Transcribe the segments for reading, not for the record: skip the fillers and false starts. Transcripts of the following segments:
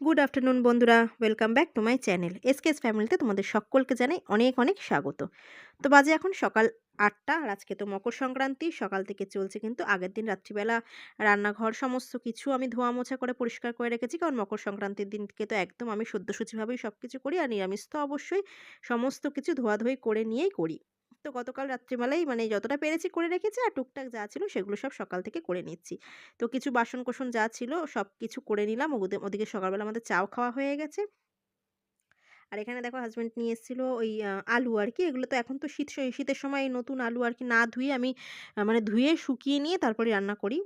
Good afternoon বন্ধুরা, welcome back to my channel SKS ফ্যামিলিতে তোমাদের সকলকে জানাই অনেক অনেক স্বাগত। তো বাজে এখন সকাল ৮টা, আর আজকে তো মকর সংক্রান্তি। সকাল থেকে চলছে কিন্তু আগের দিন রাত্রিবেলা রান্নাঘর সমস্ত কিছু আমি ধোয়া মোছা করে পরিষ্কার করে রেখেছি, কারণ মকর সংক্রান্তির দিনকে তো একদম আমি সদ্যসূচিভাবেই সব কিছু করি, আর নিরামিষ তো অবশ্যই সমস্ত কিছু ধোয়াধুয়ি করে নিয়েই করি। তো গতকাল রাত্রিবেলাই মানে যতটা পেরেছি করে রেখেছি, আর টুকটাক যা ছিল সেগুলো সব সকাল থেকে করে নিচ্ছি। তো কিছু বাসন-কোসন যা ছিল সবকিছু করে নিলাম। ওদিকে সকালবেলা আমাদের চাও খাওয়া হয়ে গেছে। আর এখানে দেখো হাসব্যান্ড নিয়ে এসেছিল ওই আলু আরকি। এগুলো তো এখন তো শীতের সময় এই নতুন আলু আরকি না ধুয়ে আমি মানে ধুয়ে শুকিয়ে নিয়ে তারপরে রান্না করি।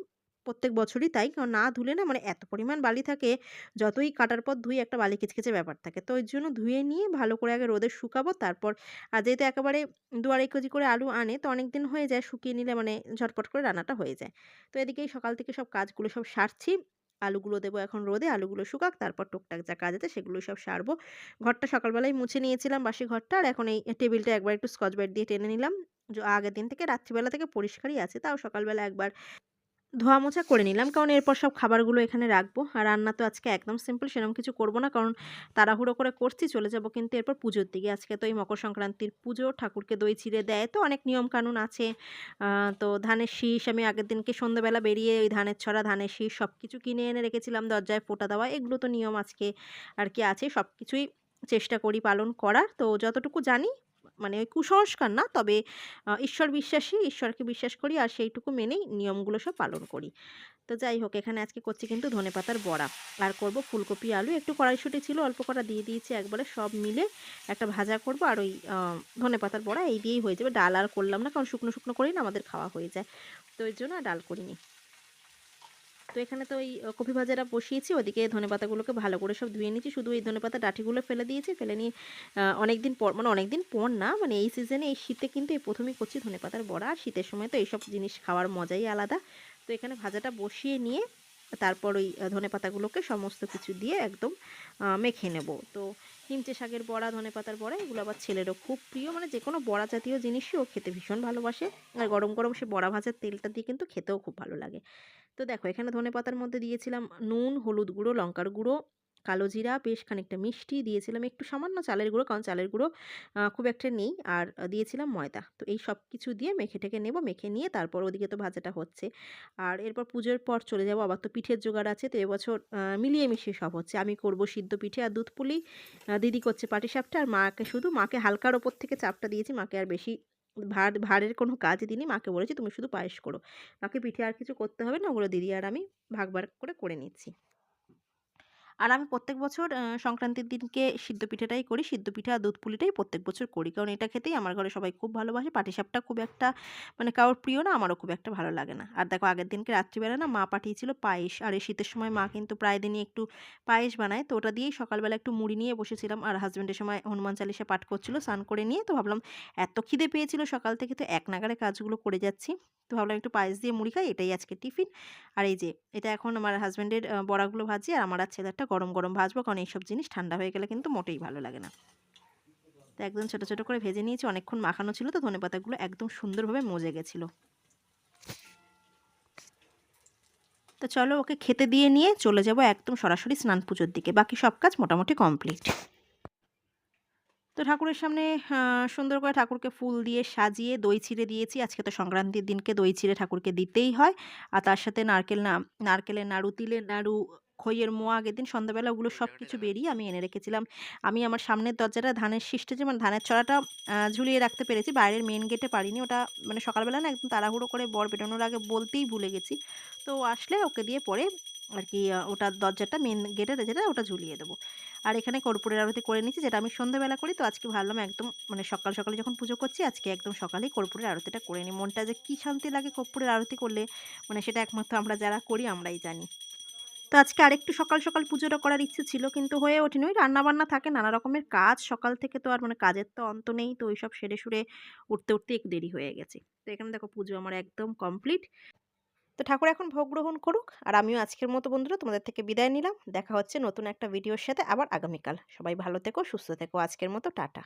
প্রত্যেক বছরই তাই। কারণ না ধুলে না মানে এত পরিমাণ বালি থাকে, যতই কাটার পর ধুই একটা বালি কিচকিচে ব্যাপার থাকে। তো ওই জন্য ধুয়ে নিয়ে ভালো করে আগে রোদে শুকাবো, তারপর আর যেহেতু একেবারে ২-২.৫ কেজি করে আলু আনে, তো অনেকদিন হয়ে যায় শুকিয়ে নিলে, মানে ঝটপট করে রান্নাটা হয়ে যায়। তো এদিকেই সকাল থেকে সব কাজগুলো সব সারছি। আলুগুলো দেবো এখন রোদে, আলুগুলো শুকাক, তারপর টুকটাক যা কাজ আছে সেগুলো সব সারবো। ঘরটা সকালবেলাই মুছে নিয়েছিলাম, বাসি ঘরটা। আর এখন এই টেবিলটা একবার একটু স্কচ ব্রাইট দিয়ে টেনে নিলাম। আগের দিন থেকে রাত্রিবেলা থেকে পরিষ্কারই আছে, তাও সকালবেলা একবার ধোয়া মোছা করে নিলাম। কারণ এরপর সব খাবারগুলো এখানে রাখবো। আর রান্না তো আজকে একদম সিম্পল, সেরকম কিছু করব না। কারণ তাড়াহুড়ো করে করছি, চলে যাব কিন্তু এরপর পুজোর দিকে। আজকে তো এই মকর সংক্রান্তির পুজো, ঠাকুরকে দই চিড়ে দেয়, তো অনেক নিয়ম কানুন আছে। তো ধানের শীষ আমি আগের দিনকে সন্ধ্যাবেলা বেরিয়ে ওই ধানের ছড়া, ধানের শীষ সবকিছু কিনে এনে রেখেছিলাম, দরজায় ফোঁটা দেওয়া, এগুলো তো নিয়ম আজকে আর কি আছে। সবকিছুই চেষ্টা করি পালন করার। তো যতটুকু জানি, মানে ওই কুসংস্কার না, তবে ঈশ্বর বিশ্বাসী, ঈশ্বরকে বিশ্বাস করি, আর সেইটুকু মেনেই নিয়মগুলো সব পালন করি। তো যাই হোক, এখানে আজকে করছি কিন্তু ধনেপাতার বড়া। আর করব ফুলকপি আলু, একটু কড়াইশুঁটি ছিল অল্প কটা দিয়ে দিয়েছি একবারে, সব মিলে একটা ভাজা করব। আর ওই ধনেপাতার বড়া এই দিয়েই হয়ে যাবে। ডাল আর করলাম না, কারণ শুকনো শুকনো করেই না আমাদের খাওয়া হয়ে যায়, তো এর জন্য আর ডাল করিনি। তো এখানে তো ওই কপি ভাজাটা বসিয়েছি, ওদিকে ধনেপাতাগুলোকে ভালো করে সব ধুয়ে নিয়েছি। শুধু এই ধনেপাতার ডাঁটিগুলো ফেলে দিয়েছি, ফেলে নিয়ে অনেকদিন পর, মানে অনেকদিন পর না, মানে এই সিজনে এই শীতে কিন্তু এই প্রথমেই করছি ধনেপাতার বড়া। আর শীতের সময় তো এইসব জিনিস খাওয়ার মজাই আলাদা। তো এখানে ভাজাটা বসিয়ে নিয়ে তারপর ওই ধনেপাতাগুলোকে সমস্ত কিছু দিয়ে একদম মেখে নেব। তো হিমচে শাকের বড়া, ধনেপাতার বড়া, এগুলো আবার ছেলেরও খুব প্রিয়। মানে যেকোনো বড়া জাতীয় জিনিসই ও খেতে ভীষণ ভালোবাসে। আর গরম গরম সে বড়া ভাজার তেলটা দিয়ে কিন্তু খেতেও খুব ভালো লাগে। তো দেখো এখানে ধনেপাতার মধ্যে দিয়েছিলাম নুন, হলুদ গুঁড়ো, লঙ্কার গুঁড়ো, কালো জিরা, বেশ খানিকটা মিষ্টি দিয়েছিলাম, একটু সামান্য চালের গুঁড়ো, কারণ চালের গুঁড়ো খুব একটা নেই, আর দিয়েছিলাম ময়দা। তো এই সব কিছু দিয়ে মেখে টেকে নেব, মেখে নিয়ে তারপর ওদিকে তো ভাজাটা হচ্ছে। আর এরপর পুজোর পর চলে যাব, আবার তো পিঠের জোগাড় আছে। তো এবছর মিলিয়ে মিশিয়ে সব হচ্ছে। আমি করব সিদ্ধ পিঠে আর দুধ পুলি, দিদি করছে পাটিসাপটা, আর মাকে হালকার ওপর থেকে চাপটা দিয়েছি। মাকে আর বেশি ভারের কোনো কাজ দিইনি। মাকে বলেছি তুমি শুধু পায়েস করো, বাকি পিঠে আর কিছু করতে হবে না, ওগুলো দিদি আর আমি ভাগ করে নিচ্ছি। আর আমি প্রত্যেক বছর সংক্রান্তির দিনকে সিদ্ধ পিঠাটাই করি। সিদ্ধ পিঠা আর দুধ পুলিটাই প্রত্যেক বছর করি। কারণ এটা খেতেই আমার ঘরে সবাই খুব ভালোবাসে। পাটিসাপটা খুব একটা মানে কারোর প্রিয় না, আমারও খুব একটা ভালো লাগে না। আর দেখো আগের দিনকে রাত্রিবেলা না মা পাঠিয়েছিল পায়েস। আর এই শীতের সময় মা কিন্তু প্রায় দিনই একটু পায়েস বানায়। তো ওটা দিয়েই সকালবেলা একটু মুড়ি নিয়ে বসেছিলাম। আর হাসব্যান্ডের সময় হনুমান চালিশা পাঠ করছিল স্নান করে নিয়ে। তো ভাবলাম এত খিদে পেয়েছিল সকাল থেকে, তো এক নাগাড়ে কাজগুলো করে যাচ্ছি। তো ভাবলাম একটু পায়েস দিয়ে মুড়ি খাই, এটাই আজকে টিফিন। আর এই যে এটা এখন আমার হাসব্যান্ডের বড়াগুলো ভাজি, আর আমার আর ছেলেরটা গরম গরম ভাজবো, কারণ এইসব জিনিস ঠান্ডা হয়ে গেলে কিন্তু মোটেই ভালো লাগে না। তো একদম ছোট ছোট করে ভেজে নিয়েছি, অনেকক্ষণ মাখানো ছিল, তো ধনেপাতাগুলো একদম সুন্দরভাবে মজে গেছিলো। তো চলো ওকে খেতে দিয়ে নিয়ে চলে যাব একদম সরাসরি স্নান পুজোর দিকে। বাকি সব কাজ মোটামুটি কমপ্লিট। তো ঠাকুরের সামনে সুন্দর করে ঠাকুরকে ফুল দিয়ে সাজিয়ে দই চিঁড়ে দিয়েছি। আজকে তো সংক্রান্তির দিনকে দই চিঁড়ে ঠাকুরকে দিতেই হয়। আর তার সাথে নারকেলের নাড়ু, তিলের নাড়ু, খইয়ের মোয়া আগের দিন সন্ধ্যাবেলা ওগুলো সব কিছু বেরিয়ে আমি এনে রেখেছিলাম। আমি আমার সামনের দরজাটা ধানের শীষটা যে মানে ধানের ছড়াটা ঝুলিয়ে রাখতে পেরেছি। বাইরের মেইন গেটে পারিনি। ওটা মানে সকালবেলা না একদম তাড়াহুড়ো করে বর বেরোনোর আগে বলতেই ভুলে গেছি। তো ও আসলে ওকে দিয়ে পরে আর কি ওটা দরজাটা মেইন গেটের যেটা ওটা ঝুলিয়ে দেবো। আর এখানে কর্পূরের আরতি করে নিচ্ছি, যেটা আমি সন্ধ্যাবেলা করি। তো আজকে ভাবলাম একদম মানে সকাল সকালে যখন পুজো করছি, আজকে একদম সকালেই কর্পূরের আরতিটা করে নিই। মনটা যে কী শান্তি লাগে কর্পূরের আরতি করলে, মানে সেটা একমাত্র আমরা যারা করি আমরাই জানি। তো আজকে আরেকটু সকাল সকাল পুজোটা করার ইচ্ছে ছিল, কিন্তু হয়ে ওঠেনি। ওই রান্নাবান্না থাকে, নানা রকমের কাজ সকাল থেকে, তো আর মানে কাজের তো অন্ত নেই। তো ওইসব সেরে সুরে উঠতে একটু দেরি হয়ে গেছে। তো এখানে দেখো পুজো আমার একদম কমপ্লিট। তো ঠাকুর এখন ভোগ গ্রহণ করুক, আর আমিও আজকের মতো বন্ধুরা তোমাদের থেকে বিদায় নিলাম। দেখা হচ্ছে নতুন একটা ভিডিওর সাথে আবার আগামীকাল। সবাই ভালো থেকো, সুস্থ থেকো। আজকের মতো টাটা।